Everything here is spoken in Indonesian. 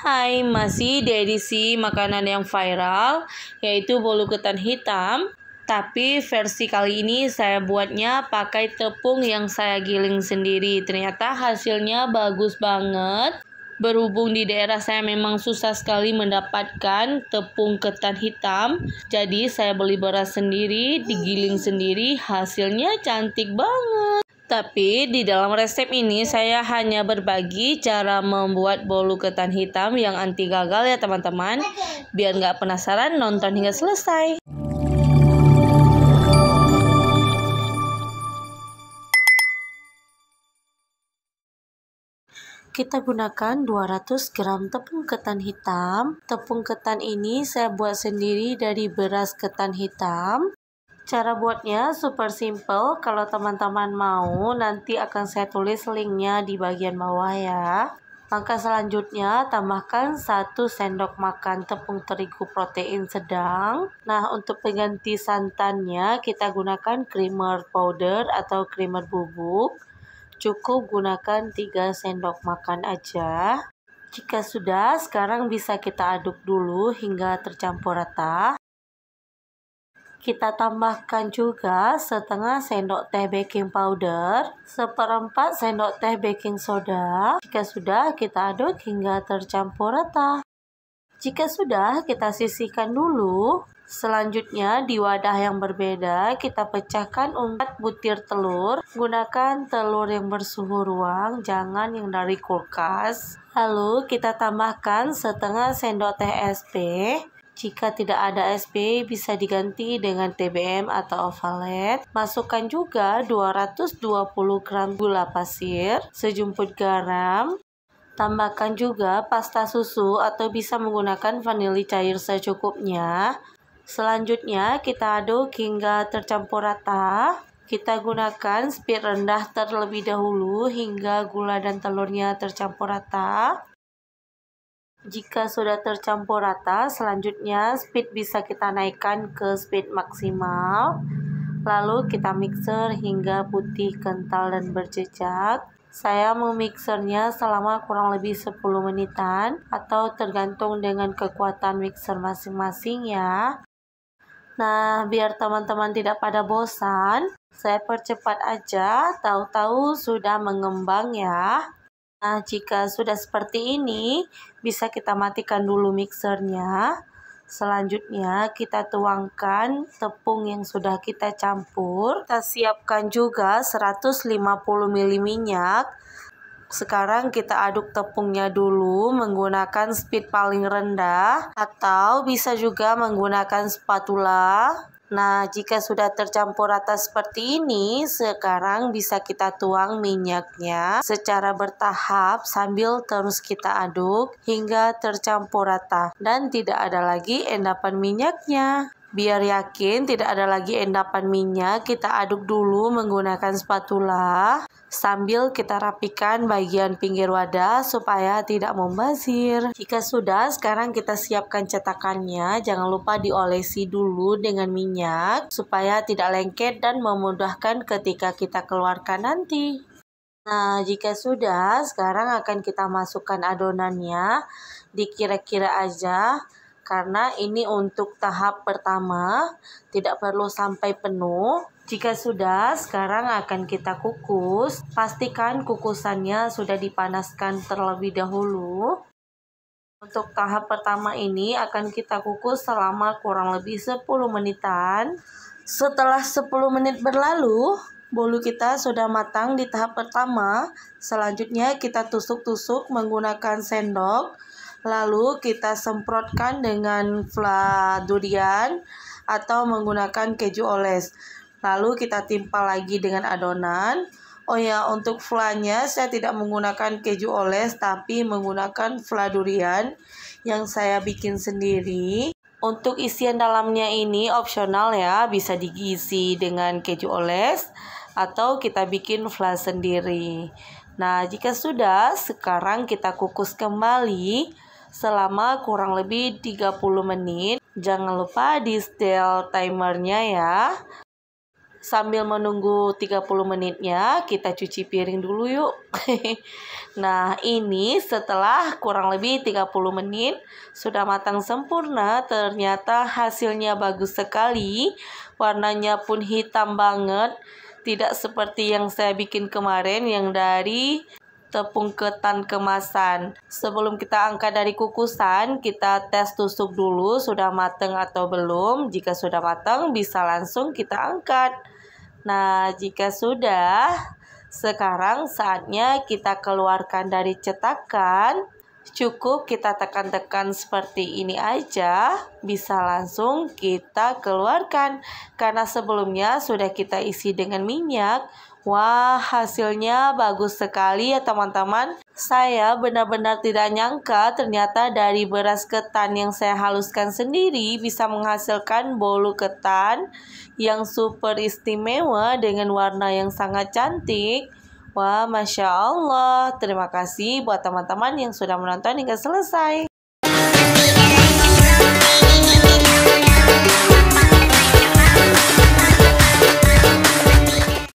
Hai, masih di edisi makanan yang viral, yaitu bolu ketan hitam. Tapi versi kali ini saya buatnya pakai tepung yang saya giling sendiri. Ternyata hasilnya bagus banget. Berhubung di daerah saya memang susah sekali mendapatkan tepung ketan hitam. Jadi saya beli beras sendiri, digiling sendiri, hasilnya cantik banget. Tapi di dalam resep ini saya hanya berbagi cara membuat bolu ketan hitam yang anti gagal ya teman-teman. Biar nggak penasaran, nonton hingga selesai. Kita gunakan 200 gram tepung ketan hitam. Tepung ketan ini saya buat sendiri dari beras ketan hitam. Cara buatnya super simple. Kalau teman-teman mau, nanti akan saya tulis linknya di bagian bawah ya. Langkah selanjutnya, tambahkan 1 sendok makan tepung terigu protein sedang. Nah, untuk pengganti santannya, kita gunakan creamer powder atau creamer bubuk. Cukup gunakan 3 sendok makan aja. Jika sudah, sekarang bisa kita aduk dulu hingga tercampur rata. Kita tambahkan juga setengah sendok teh baking powder, 1/4 sendok teh baking soda. Jika sudah, kita aduk hingga tercampur rata. Jika sudah, kita sisihkan dulu. Selanjutnya, di wadah yang berbeda, kita pecahkan 4 butir telur. Gunakan telur yang bersuhu ruang, jangan yang dari kulkas. Lalu, kita tambahkan setengah sendok teh SP. Jika tidak ada SP, bisa diganti dengan TBM atau ovalet. Masukkan juga 220 gram gula pasir, sejumput garam. Tambahkan juga pasta susu atau bisa menggunakan vanili cair secukupnya. Selanjutnya, kita aduk hingga tercampur rata. Kita gunakan speed rendah terlebih dahulu hingga gula dan telurnya tercampur rata. Jika sudah tercampur rata, selanjutnya speed bisa kita naikkan ke speed maksimal. Lalu kita mixer hingga putih, kental, dan berjejak. Saya memixernya selama kurang lebih 10 menitan atau tergantung dengan kekuatan mixer masing-masing ya. Nah, biar teman-teman tidak pada bosan, saya percepat aja, tahu-tahu sudah mengembang ya. Nah, jika sudah seperti ini, bisa kita matikan dulu mixernya. Selanjutnya, kita tuangkan tepung yang sudah kita campur. Kita siapkan juga 150 ml minyak. Sekarang kita aduk tepungnya dulu menggunakan speed paling rendah, atau bisa juga menggunakan spatula. Nah, jika sudah tercampur rata seperti ini, sekarang bisa kita tuang minyaknya secara bertahap sambil terus kita aduk hingga tercampur rata dan tidak ada lagi endapan minyaknya. Biar yakin tidak ada lagi endapan minyak, kita aduk dulu menggunakan spatula sambil kita rapikan bagian pinggir wadah supaya tidak membazir. Jika sudah, sekarang kita siapkan cetakannya. Jangan lupa diolesi dulu dengan minyak supaya tidak lengket dan memudahkan ketika kita keluarkan nanti. Nah, jika sudah, sekarang akan kita masukkan adonannya. Dikira-kira aja. Karena ini untuk tahap pertama, tidak perlu sampai penuh. Jika sudah, sekarang akan kita kukus. Pastikan kukusannya sudah dipanaskan terlebih dahulu. Untuk tahap pertama ini akan kita kukus selama kurang lebih 10 menitan. Setelah 10 menit berlalu, bolu kita sudah matang di tahap pertama. Selanjutnya kita tusuk-tusuk menggunakan sendok. Lalu kita semprotkan dengan fla durian atau menggunakan keju oles. Lalu kita timpa lagi dengan adonan. Oh ya, untuk flanya saya tidak menggunakan keju oles tapi menggunakan fla durian yang saya bikin sendiri. Untuk isian dalamnya ini opsional ya, bisa diisi dengan keju oles atau kita bikin fla sendiri. Nah, jika sudah, sekarang kita kukus kembali selama kurang lebih 30 menit. Jangan lupa di setel timernya ya. Sambil menunggu 30 menitnya, kita cuci piring dulu yuk. Nah, ini setelah kurang lebih 30 menit sudah matang sempurna. Ternyata hasilnya bagus sekali. Warnanya pun hitam banget. Tidak seperti yang saya bikin kemarin yang dari tepung ketan kemasan. Sebelum kita angkat dari kukusan, kita tes tusuk dulu sudah matang atau belum. Jika sudah matang, bisa langsung kita angkat. Nah, jika sudah, sekarang saatnya kita keluarkan dari cetakan. Cukup kita tekan-tekan seperti ini aja, bisa langsung kita keluarkan. Karena sebelumnya sudah kita isi dengan minyak. Wah, hasilnya bagus sekali ya teman-teman. Saya benar-benar tidak nyangka ternyata dari beras ketan yang saya haluskan sendiri bisa menghasilkan bolu ketan yang super istimewa dengan warna yang sangat cantik. Wah, Masya Allah. Terima kasih buat teman-teman yang sudah menonton hingga selesai.